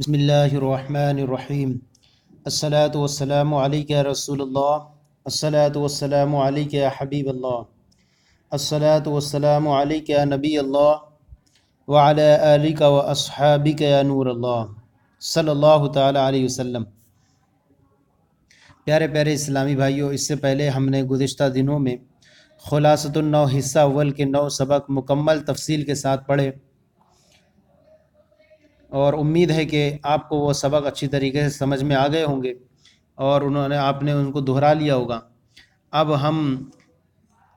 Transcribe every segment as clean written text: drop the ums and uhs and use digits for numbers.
بسم اللہ الرحمن الرحیم الصلاۃ والسلام علیک یا رسول اللہ الصلاۃ والسلام علیک یا حبیب اللہ الصلاۃ والسلام علیک یا نبی اللہ وعلی آلک و اصحابک یا نور اللہ صلی اللہ تعالی علیہ وسلم۔ پیارے پیارے اسلامی بھائیوں، اس سے پہلے ہم نے گزشتہ دنوں میں خلاصۃ النو حصہ اول کے 9 سبق مکمل تفصیل کے ساتھ پڑھے، اور امید ہے کہ آپ کو وہ سبق اچھی طریقے سے سمجھ میں آ گئے ہوں گے اور آپ نے ان کو دہرا لیا ہوگا۔ اب ہم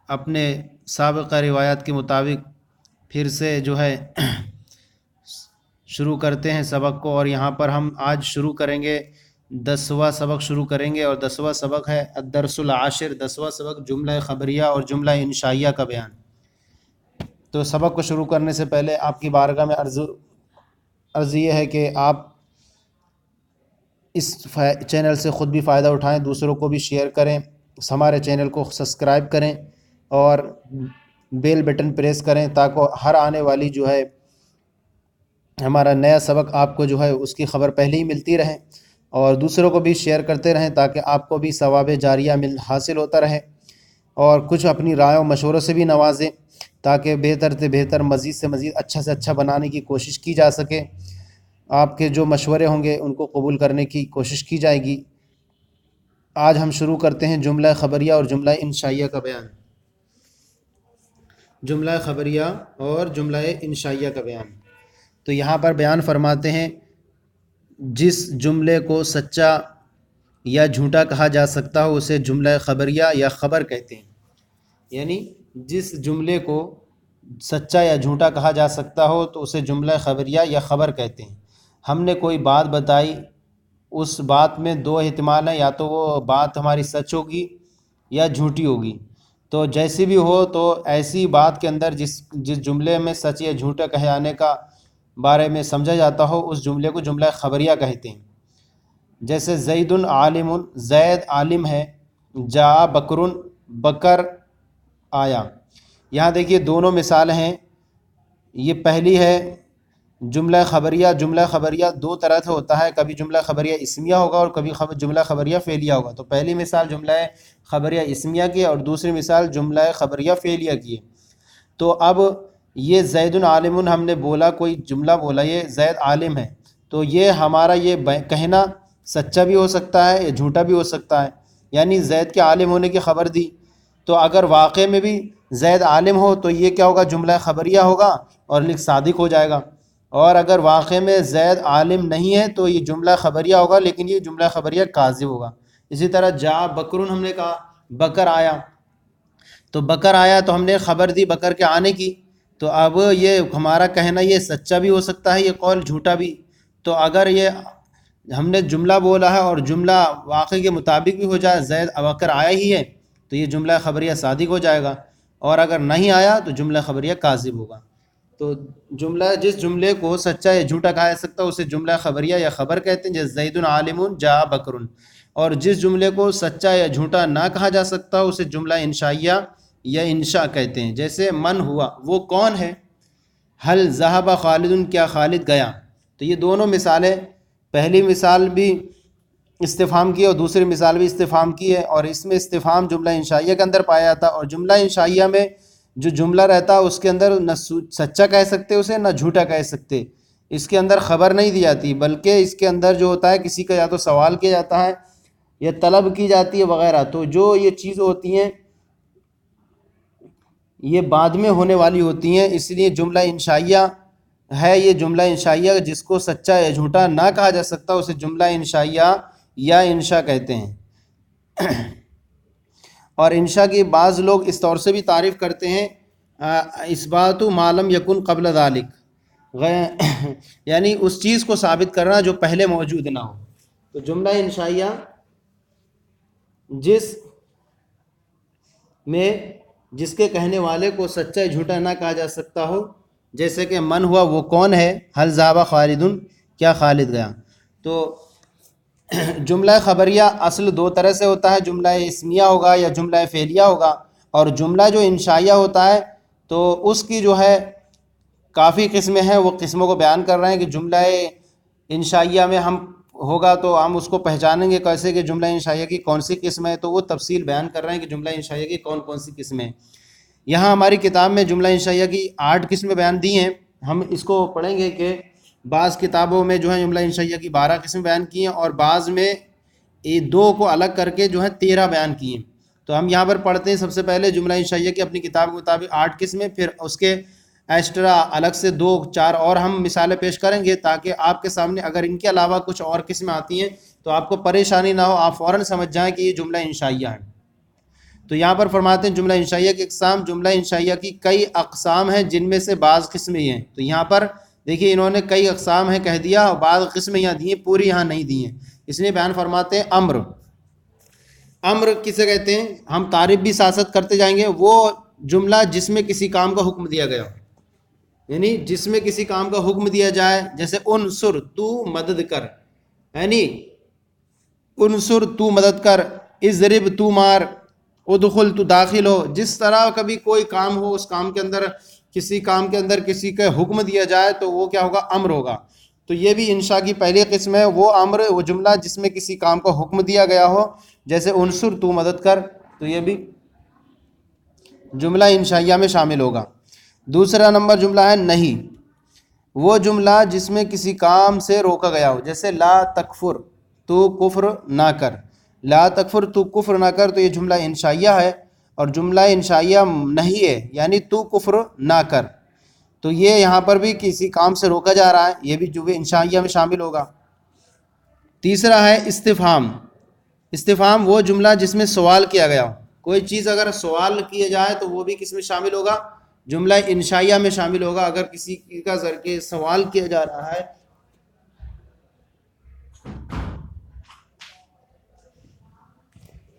اپنے سابقہ روایات کے مطابق پھر سے شروع کرتے ہیں سبق کو، اور یہاں پر ہم آج شروع کریں گے 10واں سبق شروع کریں گے، اور 10واں سبق ہے الدرس العاشر، 10واں سبق جملہ خبریہ اور جملہ انشائیہ کا بیان۔ تو سبق کو شروع کرنے سے پہلے آپ کی بارگاہ میں عرض یہ ہے کہ آپ اس چینل سے خود بھی فائدہ اٹھائیں، دوسروں کو بھی شیئر کریں، ہمارے چینل کو سبسکرائب کریں اور بیل بٹن پریس کریں تاکہ ہر آنے والی ہمارا نیا سبق آپ کو اس کی خبر پہلے ہی ملتی رہے، اور دوسروں کو بھی شیئر کرتے رہیں تاکہ آپ کو بھی ثواب جاریہ حاصل ہوتا رہے، اور کچھ اپنی رائے و مشوروں سے بھی نوازیں تاکہ بہتر سے بہتر، مزید سے مزید اچھا سے اچھا بنانے کی کوشش کی جا سکے۔ آپ کے جو مشورے ہوں گے ان کو قبول کرنے کی کوشش کی جائے گی۔ آج ہم شروع کرتے ہیں جملہ خبریہ اور جملہ انشائیہ کا بیان۔ جملہ خبریہ اور جملہ انشائیہ کا بیان، تو یہاں پر بیان فرماتے ہیں جس جملے کو سچا یا جھوٹا کہا جا سکتا ہو اسے جملہ خبریہ یا خبر کہتے ہیں۔ یعنی جس جملے کو سچا یا جھوٹا کہا جا سکتا ہو تو اسے جملہ خبریہ یا خبر کہتے ہیں۔ ہم نے کوئی بات بتائی، اس بات میں دو احتمال ہیں، یا تو وہ بات ہماری سچ ہوگی یا جھوٹی ہوگی، تو جیسی بھی ہو تو ایسی بات کے اندر جس جملے میں سچ یا جھوٹا کہے آنے کا بارے میں سمجھا جاتا ہو اس جملے کو جملہ خبریہ کہتے ہیں۔ جیسے زید عالم، زید عالم ہے، جاء بکر، بکر آیا۔ یہاں دیکھیے دونوں مثال ہیں۔ یہ پہلی ہے جملہ خبریہ۔ جملہ خبریہ دو طرح سے ہوتا ہے، کبھی جملہ خبریہ اسمیہ ہوگا اور کبھی جملہ خبریہ فعلیہ ہوگا۔ تو پہلی مثال جملہ خبریہ اسمیہ کی اور دوسری مثال جملہ خبریہ فعلیہ کی ہے۔ تو اب یہ زید عالم ہم نے بولا، کوئی جملہ بولا یہ زید عالم ہے، تو یہ ہمارا یہ کہنا سچا بھی ہو سکتا ہے یا جھوٹا بھی ہو سکتا ہے، یعنی زید کے عالم ہونے کی خبر دی، تو اگر واقع میں بھی زید عالم ہو تو یہ کیا ہوگا، جملہ خبریہ ہوگا اور صادق ہو جائے گا، اور اگر واقع میں زید عالم نہیں ہے تو یہ جملہ خبریہ ہوگا لیکن یہ جملہ خبریہ کاذب ہوگا۔ اسی طرح جاء بکر، ہم نے کہا بکر آیا، تو بکر آیا تو ہم نے خبر دی بکر کے آنے کی، تو اب یہ ہمارا کہنا یہ سچا بھی ہو سکتا ہے، یہ قول جھوٹا بھی۔ تو اگر یہ ہم نے جملہ بولا ہے اور جملہ واقع کے مطابق بھی ہو جائے، زید بکر آیا ہی ہے، تو یہ جملہ خبریہ صادق ہو جائے گا، اور اگر نہیں آیا تو جملہ خبریہ کاذب ہوگا۔ تو جس جملے کو سچا یا جھوٹا کہا جا سکتا ہے اسے جملہ خبریہ یا خبر کہتے ہیں، جیسے زید عالم جاء بکر، اور جس جملے کو سچا یا جھوٹا نہ کہا جا سکتا اسے جملہ انشائیہ یا انشاء کہتے ہیں۔ جیسے من ہوا، وہ کون ہے، حل ذہب خالد، کیا خالد گیا۔ تو یہ دونوں مثالیں، پہلی مثال بھی استفہام کی اور دوسری مثال بھی استفہام کی ہے، اور اس میں استفہام جملہ انشائیہ کے اندر پایا جاتا ہے، اور جملہ انشائیہ میں جو جملہ رہتا ہے اس کے اندر نہ سچا کہہ سکتے اسے نہ جھوٹا کہہ سکتے، اس کے اندر خبر نہیں دی جاتی، بلکہ اس کے اندر جو ہوتا ہے کسی کا یا تو سوال کیا جاتا ہے یا طلب کی جاتی ہے وغیرہ۔ تو جو یہ چیزیں ہوتی ہیں یہ بعد میں ہونے والی ہوتی ہیں، اس لیے جملہ انشائیہ ہے، یہ جملہ انشائیہ جس کو سچا یا جھوٹا نہ کہا جا سکتا اسے جملہ انشائیہ یا انشاء کہتے ہیں۔ اور انشاء کی بعض لوگ اس طور سے بھی تعریف کرتے ہیں، اثبات ما لم یکن قبل ذلک، یعنی اس چیز کو ثابت کرنا جو پہلے موجود نہ ہو۔ تو جملہ انشائیہ جس کے کہنے والے کو سچا یا جھوٹا نہ کہا جا سکتا ہو، جیسے کہ من ہوا، وہ کون ہے، حل ذهب خالد، کیا خالد گیا۔ تو جملہ خبریہ اصل دو طرح سے ہوتا ہے، جملہ اسمیہ ہوگا یا جملہ فعلیہ ہوگا، اور جملہ جو انشائیہ ہوتا ہے تو اس کی کافی قسمیں ہیں، وہ قسموں کو بیان کر رہے ہیں کہ جملہ انشائیہ میں ہم ہوگا تو ہم اس کو پہچانیں گے کیسے کہ جملہ انشائیہ کی کون سی قسم ہے، تو وہ تفصیل بیان کر رہے ہیں کہ جملہ انشائیہ کی کون کون سی قسمیں ہیں۔ یہاں ہماری کتاب میں جملہ انشائیہ کی 8 قسمیں بیان دی ہیں، ہم اس کو پڑھیں گے کہ بعض کتابوں میں جو ہے جملہ انشائیہ کی 12 قسمیں بیان کی ہیں اور بعض میں 2 کو الگ کر کے جو ہے 13 بیان کی ہیں۔ تو ہم یہاں پر پڑھتے ہیں سب سے پہلے جملہ انشائیہ کی اپنی کتاب کے مطابق 8 قسمیں، پھر اس کے ایکسٹرا الگ سے 2-4 اور ہم مثالیں پیش کریں گے تاکہ آپ کے سامنے اگر ان کے علاوہ کچھ اور قسمیں آتی ہیں تو آپ کو پریشانی نہ ہو، آپ فوراً سمجھ جائیں کہ یہ جملہ انشائیہ ہے۔ تو یہاں پر فرماتے ہیں جملہ انشائیہ کی اقسام، جملہ انشائیہ کی کئی اقسام ہیں جن میں سے بعض قسمیں یہ ہیں۔ تو یہاں پر دیکھیے انہوں نے کئی اقسام ہیں کہہ دیا اور بعض قسمیں یہاں دی ہیں، پوری یہاں نہیں دی ہیں، اس لیے بیان فرماتے ہیں امر۔ امر کسے کہتے ہیں؟ ہم تعریف بھی ساتھ کرتے جائیں گے، وہ جملہ جس میں کسی کام کا حکم دیا گیا، یعنی جس میں کسی کام کا حکم دیا جائے، جیسے انصر تو مدد کر، یعنی انصر تو مدد کر، اضرب تو مار، ادخل تو داخل ہو۔ جس طرح کبھی کوئی کام ہو، اس کام کے اندر کسی کا حکم دیا جائے تو وہ کیا ہوگا؟ امر ہوگا۔ تو یہ بھی انشاء کی پہلی قسم ہے، وہ امر، وہ جملہ جس میں کسی کام کا حکم دیا گیا ہو، جیسے انصر تو مدد کر، تو یہ بھی جملہ انشائیہ میں شامل ہوگا۔ دوسرا نمبر جملہ ہے نہیں، وہ جملہ جس میں کسی کام سے روکا گیا ہو، جیسے لا تکفر، تو کفر نہ کر، لا تکفر تو کفر نہ کر، تو یہ جملہ انشائیہ ہے اور جملہ انشائیہ نہیں ہے، یعنی تو کفر نہ کر، تو یہ یہاں پر بھی کسی کام سے روکا جا رہا ہے، یہ بھی جملہ انشائیہ میں شامل ہوگا۔ تیسرا ہے استفہام۔ استفہام وہ جملہ جس میں سوال کیا گیا ہو، کوئی چیز اگر سوال کیا جائے تو وہ بھی کس میں شامل ہوگا؟ جملہ انشائیہ میں شامل ہوگا۔ اگر کسی کا ذریعے سوال کیا جا رہا ہے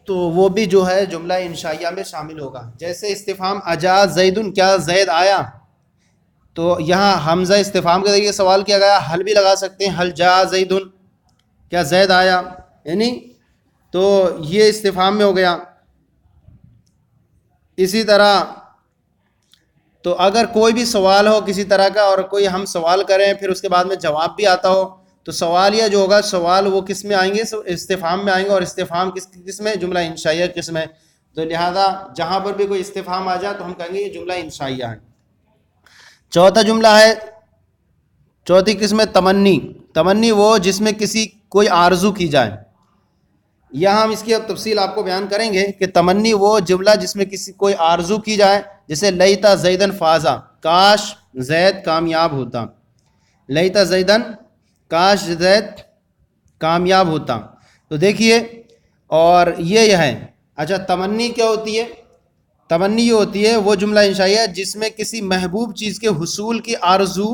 تو وہ بھی جو ہے جملہ انشائیہ میں شامل ہوگا۔ جیسے استفہام اجا زیدن، کیا زید آیا، تو یہاں حمزہ استفہام کے ذریعے سوال کیا گیا، حل بھی لگا سکتے ہیں، حل جا زیدن، کیا زید آیا، یعنی تو یہ استفہام میں ہو گیا۔ اسی طرح تو اگر کوئی بھی سوال ہو کسی طرح کا اور کوئی ہم سوال کریں پھر اس کے بعد میں جواب بھی آتا ہو، تو سوالیہ جو ہوگا، سوال وہ کس میں آئیں گے؟ استفہام میں آئیں گے، اور استفہام کس میں؟ جملہ انشائیہ قسم ہے۔ تو لہذا جہاں پر بھی کوئی استفہام آ جائے تو ہم کہیں گے یہ جملہ انشائیہ ہے۔ چوتھا جملہ ہے، چوتھی قسم ہے تمنی۔ تمنی وہ جس میں کوئی آرزو کی جائے۔ یہاں ہم اس کی اب تفصیل آپ کو بیان کریں گے کہ تمنی وہ جملہ جس میں کوئی آرزو کی جائے، جیسے لیتا زیدن فازا، کاش زید کامیاب ہوتا، لیتا زیدن، کاش زید کامیاب ہوتا۔ تو دیکھیے، اور یہ ہے، اچھا تمنی کیا ہوتی ہے؟ تمنی یہ ہوتی ہے وہ جملہ انشائیہ جس میں کسی محبوب چیز کے حصول کی آرزو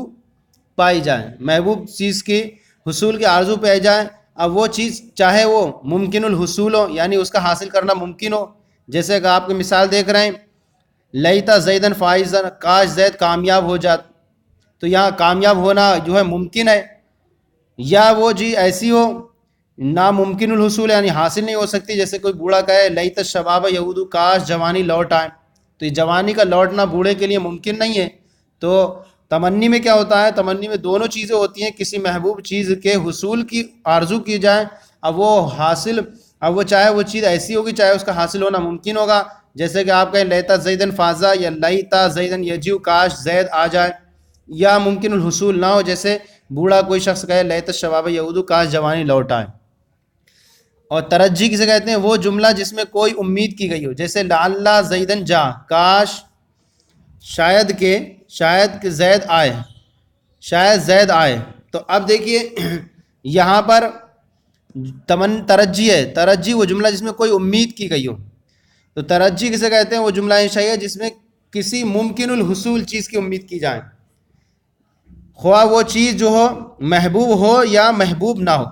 پائی جائے، محبوب چیز کی حصول کی آرزو پائی جائے۔ اب وہ چیز چاہے وہ ممکن الحصول ہو، یعنی اس کا حاصل کرنا ممکن ہو، جیسے کہ آپ کی مثال دیکھ رہے ہیں لیتا زیدن فائزن، کاش زید کامیاب ہو جات، تو یہاں کامیاب ہونا جو ہے ممکن ہے، یا وہ جی ایسی ہو ناممکن الحصول، یعنی حاصل نہیں ہو سکتی، جیسے کوئی بوڑھا کہے لیت الشباب یعود، کاش جوانی لوٹ آئے، تو یہ جوانی کا لوٹنا بوڑھے کے لیے ممکن نہیں ہے۔ تو تمنی میں کیا ہوتا ہے؟ تمنی میں دونوں چیزیں ہوتی ہیں، کسی محبوب چیز کے حصول کی آرزو کی جائے، اب وہ چاہے وہ چیز ایسی ہوگی چاہے اس کا حاصل ہونا ممکن ہوگا، جیسے کہ آپ کہیں لیتا زیدن فازا یا لیتا زیدن یجیو، کاش زید آ جائے، یا ممکن الحصول نہ ہو، جیسے بوڑھا کوئی شخص کہے لیت الشباب یعود، کاش جوانی لوٹ آئے۔ اور ترجی کسے کہتے ہیں؟ وہ جملہ جس میں کوئی امید کی گئی ہو، جیسے لعل زیدن جا، کاش شاید کہ زید آئے، شاید زید آئے۔ تو اب دیکھیے یہاں پر ترجی ہے، ترجی وہ جملہ جس میں کوئی امید کی گئی ہو، تو ترجی کسے کہتے ہیں؟ وہ جملہ انشائیہ جس میں کسی ممکن الحصول چیز کی امید کی جائے، خواہ وہ چیز جو ہو محبوب ہو یا محبوب نہ ہو۔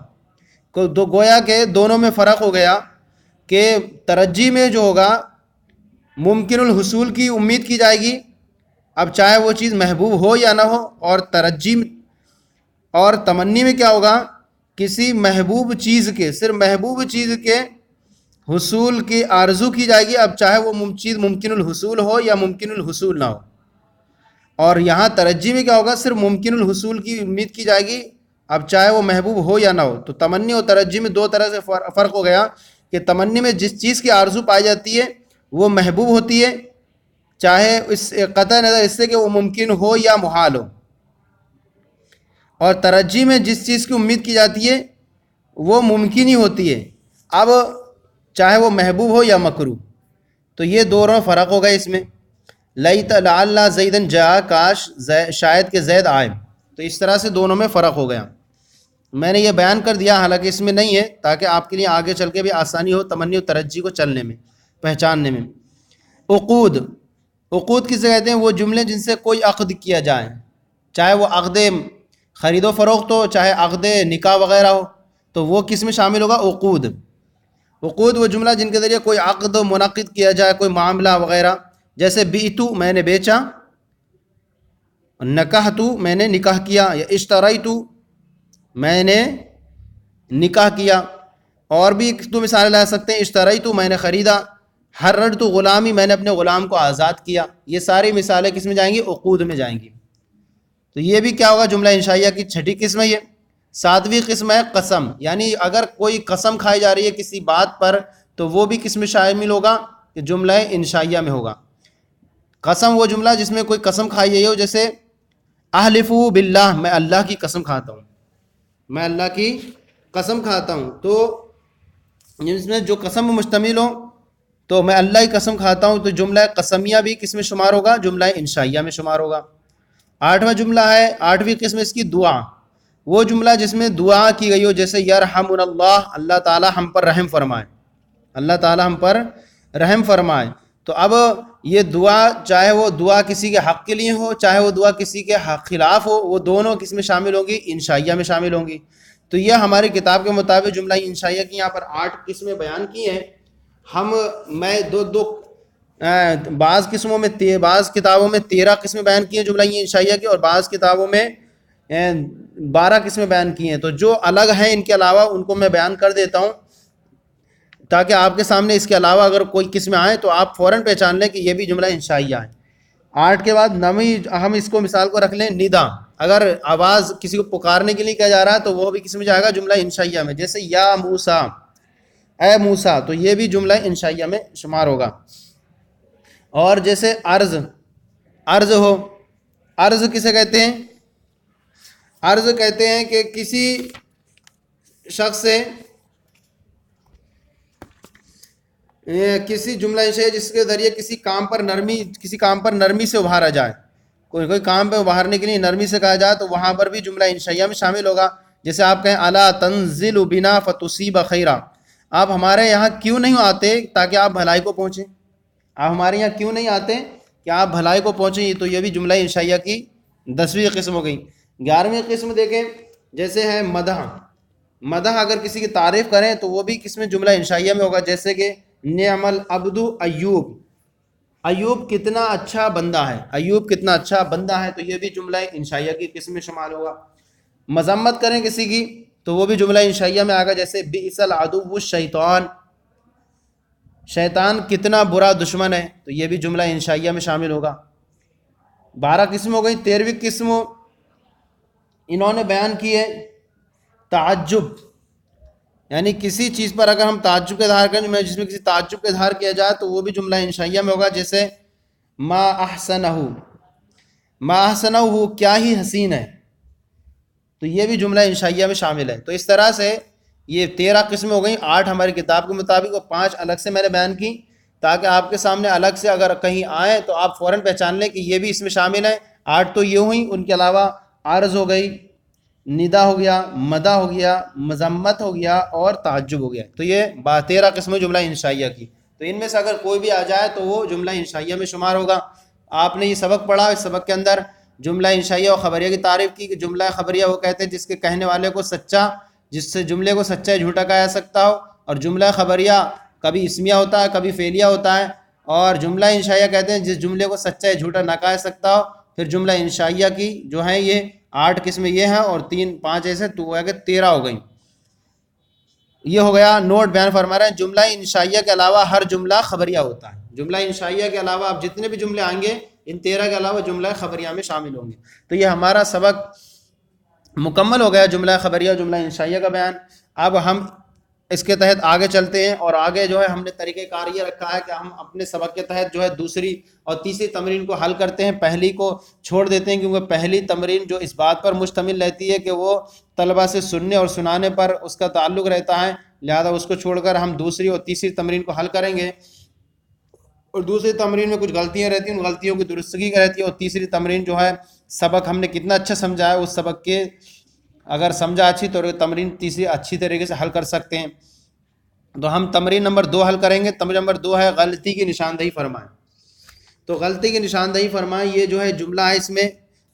تو گویا کہ دونوں میں فرق ہو گیا کہ ترجی میں جو ہوگا ممکن الحصول کی امید کی جائے گی، اب چاہے وہ چیز محبوب ہو یا نہ ہو، اور تمنی میں کیا ہوگا؟ کسی محبوب چیز کے، صرف محبوب چیز کے حصول کی آرزو کی جائے گی، اب چاہے وہ چیز ممکن الحصول ہو یا ممکن الحصول نہ ہو۔ اور یہاں ترجی میں کیا ہوگا؟ صرف ممکن الحصول کی امید کی جائے گی، اب چاہے وہ محبوب ہو یا نہ ہو. تو تمنی اور ترجی میں دو طرح سے فرق ہو گیا کہ تمنی میں جس چیز کی آرزو پائی جاتی ہے وہ محبوب ہوتی ہے، چاہے اس قطع نظر اس سے کہ وہ ممکن ہو یا محال ہو، اور ترجی میں جس چیز کی امید کی جاتی ہے وہ ممکن ہی ہوتی ہے، اب چاہے وہ محبوب ہو یا مکروہ. تو یہ دونوں فرق ہو گئے اس میں. لیت لعل زیدن جاء، کاش شاید کہ زید آئے. تو اس طرح سے دونوں میں فرق ہو گیا. میں نے یہ بیان کر دیا، حالانکہ اس میں نہیں ہے، تاکہ آپ کے لیے آگے چل کے بھی آسانی ہو تمنی و ترجی کو چلنے میں، پہچاننے میں. عقود، عقود کسے کہتے ہیں؟ وہ جملے جن سے کوئی عقد کیا جائے، چاہے وہ عقد خرید و فروخت ہو، چاہے عقد نکاح وغیرہ ہو، تو وہ کس میں شامل ہوگا؟ عقود. عقود وہ جملہ جن کے ذریعے کوئی عقد منعقد کیا جائے، کوئی معاملہ وغیرہ، جیسے بیتو میں نے بیچا، نکحتو میں نے نکاح کیا، یا اشتریتو میں نے نکاح کیا. اور بھی تو مثالیں لا سکتے ہیں، اشتریتو میں نے خریدا، حررتو غلامی میں نے اپنے غلام کو آزاد کیا. یہ ساری مثالیں کس میں جائیں گی؟ عقود میں جائیں گی. تو یہ بھی کیا ہوگا؟ جملہ انشائیہ کی چھٹی قسم ہے. یہ 7ویں قسم ہے قسم، یعنی اگر کوئی قسم کھائی جا رہی ہے کسی بات پر تو وہ بھی کس میں شامل ہوگا؟ کہ جملہ انشائیہ میں ہوگا. قسم وہ جملہ جس میں کوئی قسم کھائی گئی ہو، جیسے احلفو باللہ میں اللہ کی قسم کھاتا ہوں، میں اللہ کی قسم کھاتا ہوں. تو جس میں جو قسم مشتمل ہو، تو میں اللہ کی قسم کھاتا ہوں، تو جملہ قسمیہ بھی کس میں شمار ہوگا؟ جملہ انشائیہ میں شمار ہوگا. 8واں جملہ ہے، 8ویں قسم اس کی دعا. وہ جملہ جس میں دعا کی گئی ہو، جیسے یرحمنا اللہ، اللہ تعالی ہم پر رحم فرمائے، اللہ تعالی ہم پر رحم فرمائے. تو اب یہ دعا، چاہے وہ دعا کسی کے حق کے لیے ہو، چاہے وہ دعا کسی کے خلاف ہو، وہ دونوں کس میں شامل ہوں گی؟ انشائیہ میں شامل ہوں گی. تو یہ ہماری کتاب کے مطابق جملہ انشائیہ کی یہاں پر 8 قسمیں بیان کی ہیں. میں بعض قسموں میں بعض کتابوں میں 13 قسمیں بیان کی ہیں جملہ انشائیہ کی، اور بعض کتابوں میں 12 قسمیں بیان کی ہیں. تو جو الگ ہیں ان کے علاوہ ان کو میں بیان کر دیتا ہوں، تاکہ آپ کے سامنے اس کے علاوہ اگر کوئی قسمیں آئیں تو آپ فوراً پہچان لیں کہ یہ بھی جملہ انشائیہ ہے. 8 کے بعد 9ویں ہم اس کو مثال کو رکھ لیں ندا. اگر آواز کسی کو پکارنے کے لیے کیا جا رہا ہے تو وہ بھی کس میں جائے گا؟ جملہ انشائیہ میں. جیسے یا موسیٰ، اے موسیٰ، تو یہ بھی جملہ انشائیہ میں شمار ہوگا. اور جیسے عرض ہو، عرض کسے کہتے ہیں؟ عرض کہتے ہیں کہ کسی شخص سے کسی جملہ انشائیہ جس کے ذریعے کسی کام پر نرمی سے ابھارا جائے، کوئی کام پہ ابھارنے کے لیے نرمی سے کہا جائے، تو وہاں پر بھی جملہ انشائیہ میں شامل ہوگا. جیسے آپ کہیں الا تنزل بنا فتصیب خیرا، آپ ہمارے یہاں کیوں نہیں آتے تاکہ آپ بھلائی کو پہنچیں؟ آپ ہمارے یہاں کیوں نہیں آتے کہ آپ بھلائی کو پہنچیں؟ تو یہ بھی جملہ انشائیہ کی 10ویں قسم ہو گئی. 11ویں قسم دیکھیں، جیسے ہے مدح اگر کسی کی تعریف کریں تو وہ بھی کس میں؟ جملہ انشائیہ میں ہوگا. جیسے کہ نعم العبد ایوب، ایوب کتنا اچھا بندہ ہے، ایوب کتنا اچھا بندہ ہے، تو یہ بھی جملہ انشائیہ کی قسم میں شمال ہوگا. مذمت کریں کسی کی تو وہ بھی جملہ انشائیہ میں آگا. جیسے بئس العدو الشیطان، شیطان کتنا برا دشمن ہے، تو یہ بھی جملہ انشائیہ میں شامل ہوگا. 12 قسم ہو گئی. 13ویں قسم انہوں نے بیان کی ہے تعجب، یعنی کسی چیز پر اگر ہم تعجب کا اظہار کریں، جس میں کسی تعجب کا اظہار کیا جائے تو وہ بھی جملہ انشائیہ میں ہوگا. جیسے ما احسنہ کیا ہی حسین ہے، تو یہ بھی جملہ انشائیہ میں شامل ہے. تو اس طرح سے یہ 13 قسمیں ہو گئیں، 8 ہماری کتاب کے مطابق اور 5 الگ سے میں نے بیان کی، تاکہ آپ کے سامنے الگ سے اگر کہیں آئیں تو آپ فوراً پہچان لیں کہ یہ بھی اس میں شامل ہے. 8 تو یہ ہوئیں، ان کے علاوہ عرض ہو گئی، ندا ہو گیا، مدح ہو گیا، مذمت ہو گیا، اور تعجب ہو گیا. تو یہ 13 قسمیں جملہ انشائیہ کی. تو ان میں سے اگر کوئی بھی آ جائے تو وہ جملہ انشائیہ میں شمار ہوگا. آپ نے یہ سبق پڑھا، اس سبق کے اندر جملہ انشائیہ اور خبریہ کی تعریف کی کہ جملہ خبریہ وہ کہتے ہیں جس کے کہنے والے کو سچا، جس سے جملے کو سچا یا جھوٹا کہا جا سکتا ہو، اور جملہ خبریہ کبھی اسمیہ ہوتا ہے، کبھی فعلیہ ہوتا ہے. اور جملہ انشائیہ کہتے ہیں جس جملے کو سچا یا جھوٹا نہ کہا جا سکتا ہو. پھر جملہ انشائیہ کی جو ہیں یہ 8 قسمیں یہ ہیں، اور 5 ایسے تو ہوا کہ 13 ہو گئیں. یہ ہو گیا نوٹ بیان فرما رہے ہیں. جملہ انشائیہ کے علاوہ ہر جملہ خبریہ ہوتا ہے. جملہ انشائیہ کے علاوہ اب جتنے بھی جملے آئیں گے ان 13 کے علاوہ جملہ خبریہ میں شامل ہوں گے. تو یہ ہمارا سبق مکمل ہو گیا جملہ خبریہ اور جملہ انشائیہ کا بیان. اب ہم اس کے تحت آگے چلتے ہیں، اور آگے جو ہے ہم نے طریقہ کار یہ رکھا ہے کہ ہم اپنے سبق کے تحت جو ہے دوسری اور تیسری تمرین کو حل کرتے ہیں، پہلی کو چھوڑ دیتے ہیں، کیونکہ پہلی تمرین جو اس بات پر مشتمل رہتی ہے کہ وہ طلبہ سے سننے اور سنانے پر اس کا تعلق رہتا ہے، لہذا اس کو چھوڑ کر ہم دوسری اور تیسری تمرین کو حل کریں گے. اور دوسری تمرین میں کچھ غلطیاں رہتی ہیں، ان غلطیوں کی درستگی رہتی ہے. اور تیسری تمرین جو ہے سبق ہم نے کتنا اچھا سمجھا ہے، اس سبق کے اگر سمجھا اچھی تو تمرین تیسری اچھی طریقے سے حل کر سکتے ہیں. تو ہم تمرین نمبر 2 حل کریں گے. تمرین نمبر 2 ہے غلطی کی نشاندہی فرمائیں. تو غلطی کی نشاندہی فرمائیں، یہ جو ہے جملہ ہے، اس میں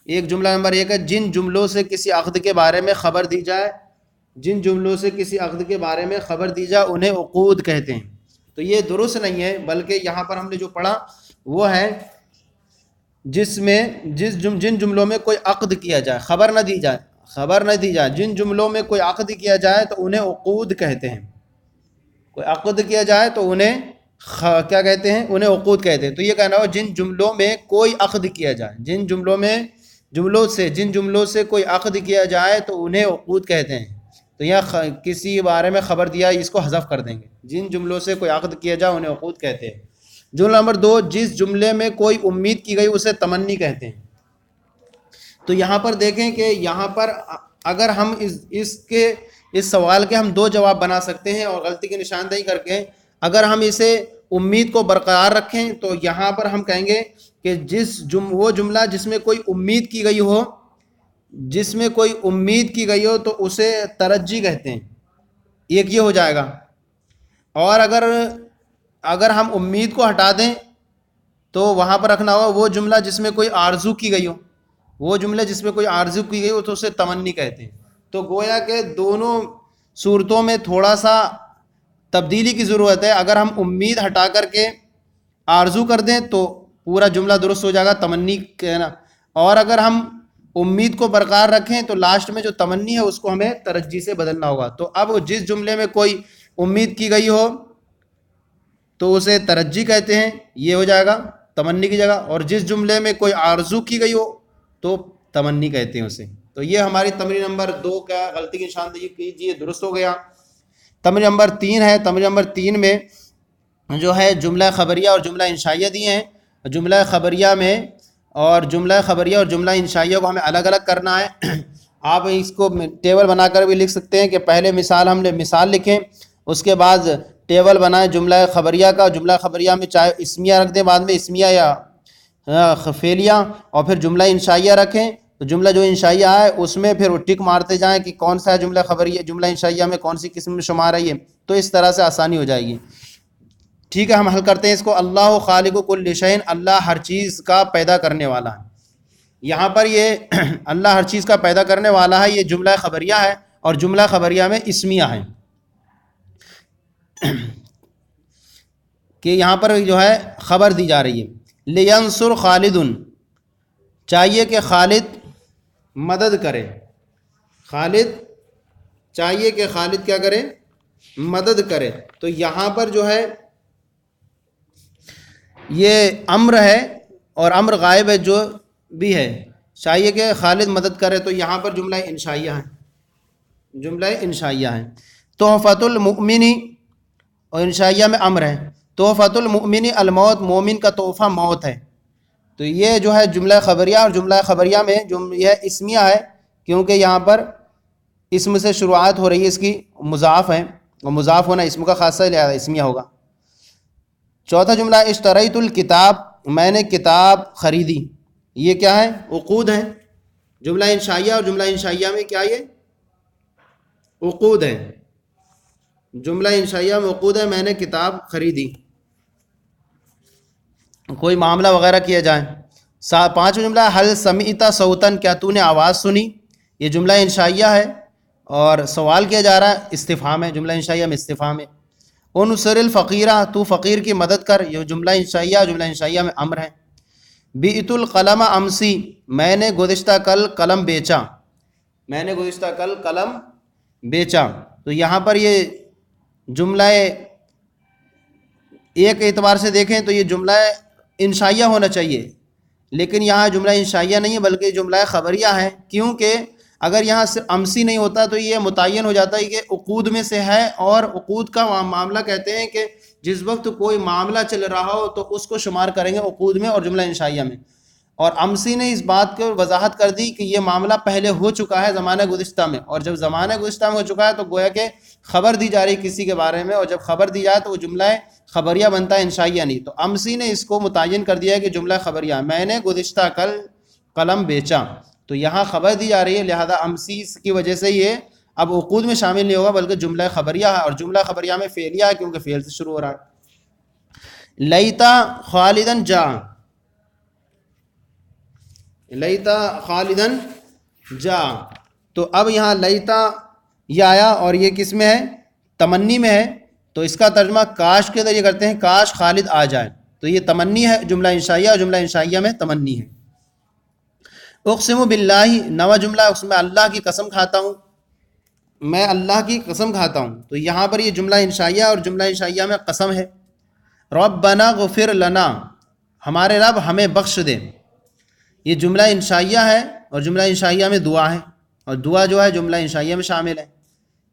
ایک جملہ نمبر 1 ہے جن جملوں سے کسی عقد کے بارے میں خبر دی جائے، جن جملوں سے کسی عقد کے بارے میں خبر دی جائے انہیں عقود کہتے ہیں. تو یہ درست نہیں ہے، بلکہ یہاں پر ہم نے جو پڑھا وہ ہے جس میں جن جملوں میں کوئی عقد کیا جائے، خبر نہ دی جائے، جن جملوں میں کوئی عقد کیا جائے تو انہیں عقود کہتے ہیں. کوئی عقد کیا جائے تو انہیں کیا کہتے ہیں؟ انہیں عقود کہتے ہیں. تو یہ کہنا ہو جن جملوں میں کوئی عقد کیا جائے، جن جملوں سے کوئی عقد کیا جائے تو انہیں عقود کہتے ہیں. تو یہاں کسی بارے میں خبر دیا، اس کو حذف کر دیں گے. جن جملوں سے کوئی عقد کیا جائے انہیں عقود کہتے ہیں. جملہ نمبر 2 جس جملے میں کوئی امید کی گئی اسے تمنی کہتے ہیں. تو یہاں پر دیکھیں کہ یہاں پر اگر ہم اس سوال کے ہم 2 جواب بنا سکتے ہیں، اور غلطی کی نشاندہی کر کے اگر ہم اسے امید کو برقرار رکھیں تو یہاں پر ہم کہیں گے کہ وہ جملہ جس میں کوئی امید کی گئی ہو تو اسے ترجی کہتے ہیں. ایک یہ ہو جائے گا. اور اگر ہم امید کو ہٹا دیں تو وہاں پر رکھنا ہوگا وہ جملہ جس میں کوئی آرزو کی گئی ہو، تو اسے تمنی کہتے ہیں. تو گویا کہ دونوں صورتوں میں تھوڑا سا تبدیلی کی ضرورت ہے. اگر ہم امید ہٹا کر کے آرزو کر دیں تو پورا جملہ درست ہو جائے گا، تمنی کہنا. اور اگر ہم امید کو برقرار رکھیں تو لاسٹ میں جو تمنی ہے اس کو ہمیں ترجی سے بدلنا ہوگا. تو اب جس جملے میں کوئی امید کی گئی ہو تو اسے ترجی کہتے ہیں، یہ ہو جائے گا تمنی کی جگہ. اور جس جملے میں کوئی آرزو کی گئی ہو تو تمنی کہتے ہیں اسے. تو یہ ہماری تمرین نمبر 2 کا غلطی کی نشاندہی کیجیے، درست ہو گیا. تمرین نمبر 3 ہے. تمرین نمبر 3 میں جو ہے جملہ خبریہ اور جملہ انشائیہ دیے ہیں. جملہ خبریہ اور جملہ انشائیہ کو ہمیں الگ الگ کرنا ہے. آپ اس کو ٹیبل بنا کر بھی لکھ سکتے ہیں کہ پہلے ہم نے مثال لکھیں، اس کے بعد ٹیبل بنائیں جملہ خبریہ کا. جملہ خبریہ میں چاہے اسمیہ رکھ دیں، بعد میں اسمیہ یا فعلیہ، اور پھر جملہ انشائیہ رکھیں. تو جملہ جو انشائیہ ہے اس میں پھر ٹک مارتے جائیں کہ کون سا ہے جملہ خبریہ، جملہ انشائیہ میں کون سی قسم میں شمار ہے یہ. تو اس طرح سے آسانی ہو جائے گی. ٹھیک ہے، ہم حل کرتے ہیں اس کو. اللہ خالق کل شیء، اللہ ہر چیز کا پیدا کرنے والا ہے. یہاں پر یہ اللہ ہر چیز کا پیدا کرنے والا ہے، یہ جملہ خبریہ ہے، اور جملہ خبریہ میں اسمیہ ہے کہ یہاں پر جو ہے خبر دی جا رہی ہے. لینصر خالد، چاہیے کہ خالد مدد کرے. خالد کیا کرے؟ مدد کرے. تو یہاں پر جو ہے یہ امر ہے، اور امر غائب ہے جو بھی ہے. چاہیے کہ خالد مدد کرے، تو یہاں پر جملہ انشائیہ ہے. تحفۃ المؤمن، اور انشائیہ میں امر ہے. تحفۃ المؤمن الموت، مومن کا تحفہ موت ہے. تو یہ جو ہے جملہ خبریہ، اور جملہ خبریہ میں یہ اسمیہ ہے کیونکہ یہاں پر اسم سے شروعات ہو رہی ہے، اس کی مضاف ہے، اور مضاف ہونا اسم کا خاصہ لہذا اسمیہ ہوگا. چوتھا جملہ اشتریت الکتاب، میں نے کتاب خریدی. یہ کیا ہے؟ عقود ہے. جملہ انشائیہ اور جملہ انشائیہ میں کیا یہ عقود ہے. جملہ انشائیہ میں عقود ہے، میں نے کتاب خریدی، کوئی معاملہ وغیرہ کیا جائے. پانچواں جملہ حل سمعت صوتن، کیا تو نے آواز سنی. یہ جملہ انشائیہ ہے اور سوال کیا جا رہا ہے، استفہام ہے. جملہ انشائیہ میں استفہام ہے. انصر الفقیرہ، تو فقیر کی مدد کر. یہ جملہ انشائیہ میں امر ہے. بعت القلم امسی، میں نے گزشتہ کل قلم بیچا. تو یہاں پر یہ جملہ ایک اعتبار سے دیکھیں تو یہ جملہ انشائیہ ہونا چاہیے، لیکن یہاں جملہ انشائیہ نہیں ہے بلکہ جملہ خبریہ ہے، کیونکہ اگر یہاں صرف امسی نہیں ہوتا تو یہ متعین ہو جاتا ہے کہ عقود میں سے ہے، اور عقود کا معاملہ کہتے ہیں کہ جس وقت کوئی معاملہ چل رہا ہو تو اس کو شمار کریں گے عقود میں اور جملہ انشائیہ میں. اور امسی نے اس بات کو وضاحت کر دی کہ یہ معاملہ پہلے ہو چکا ہے زمانہ گزشتہ میں، اور جب زمانہ گزشتہ میں ہو چکا ہے تو گویا کہ خبر دی جا رہی کسی کے بارے میں، اور جب خبر دی جائے تو وہ جملہ خبریہ بنتا ہے، انشائیہ نہیں. تو امسی نے اس کو متعین کر دیا ہے کہ جملہ خبریہ، میں نے گزشتہ کل قلم بیچا، تو یہاں خبر دی جا رہی ہے، لہذا امسی کی وجہ سے یہ اب عقود میں شامل نہیں ہوگا بلکہ جملہ خبریہ ہے، اور جملہ خبریہ میں فعلیہ ہے کیونکہ فعل سے شروع ہو رہا ہے. لیتا خالدن جا، لیتا خالدن جا، تو اب یہاں لیتا یہ آیا اور یہ کس میں ہے؟ تمنی میں ہے. تو اس کا ترجمہ کاش کے ذریعے کرتے ہیں، کاش خالد آ جائے. تو یہ تمنی ہے جملہ انشائیہ، اور جملہ انشائیہ میں تمنی ہے. اقسم باللہ، نواں جملہ، اس میں اللہ کی قسم کھاتا ہوں، میں اللہ کی قسم کھاتا ہوں. تو یہاں پر یہ جملہ انشائیہ اور جملہ انشائیہ میں قسم ہے. ربنا غفر لنا، ہمارے رب ہمیں بخش دے. یہ جملہ انشائیہ ہے اور جملہ انشائیہ میں دعا ہے، اور دعا جو ہے جملہ انشائیہ میں شامل ہے.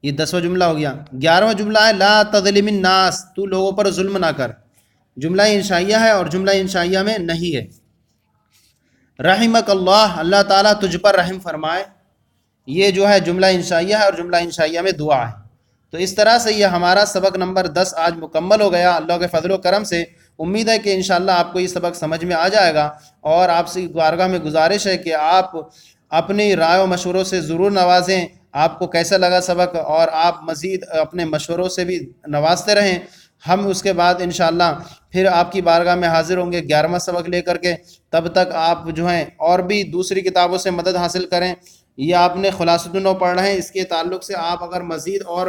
یہ 10واں جملہ ہو گیا. 11واں جملہ ہے لا تظلم الناس، تو لوگوں پر ظلم نہ کر. جملہ انشائیہ ہے اور جملہ انشائیہ میں نہیں ہے. رحمک اللہ، اللہ تعالیٰ تجھ پر رحم فرمائے، یہ جو ہے جملہ انشائیہ ہے اور جملہ انشائیہ میں دعا ہے. تو اس طرح سے یہ ہمارا سبق نمبر 10 آج مکمل ہو گیا. اللہ کے فضل و کرم سے امید ہے کہ انشاءاللہ آپ کو یہ سبق سمجھ میں آ جائے گا، اور آپ سے بارگاہ میں گزارش ہے کہ آپ اپنی رائے و مشوروں سے ضرور نوازیں. آپ کو کیسا لگا سبق، اور آپ مزید اپنے مشوروں سے بھی نوازتے رہیں. ہم اس کے بعد انشاءاللہ پھر آپ کی بارگاہ میں حاضر ہوں گے 11واں سبق لے کر کے. تب تک آپ جو ہیں اور بھی دوسری کتابوں سے مدد حاصل کریں. یہ آپ نے خلاصۃ النحو پڑھنا ہے، اس کے تعلق سے آپ اگر مزید اور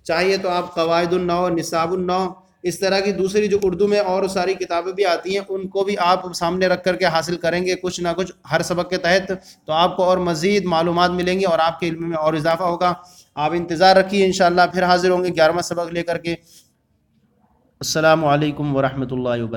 چاہیے تو آپ قواعد النحو، نصاب النحو، اس طرح کی دوسری جو اردو میں اور ساری کتابیں بھی آتی ہیں ان کو بھی آپ سامنے رکھ کر کے حاصل کریں گے کچھ نہ کچھ ہر سبق کے تحت. تو آپ کو اور مزید معلومات ملیں گی اور آپ کے علم میں اور اضافہ ہوگا. آپ انتظار رکھیے، انشاءاللہ پھر حاضر ہوں گے 11واں سبق لے کر کے. السلام علیکم ورحمۃ اللہ وبرکاتہ.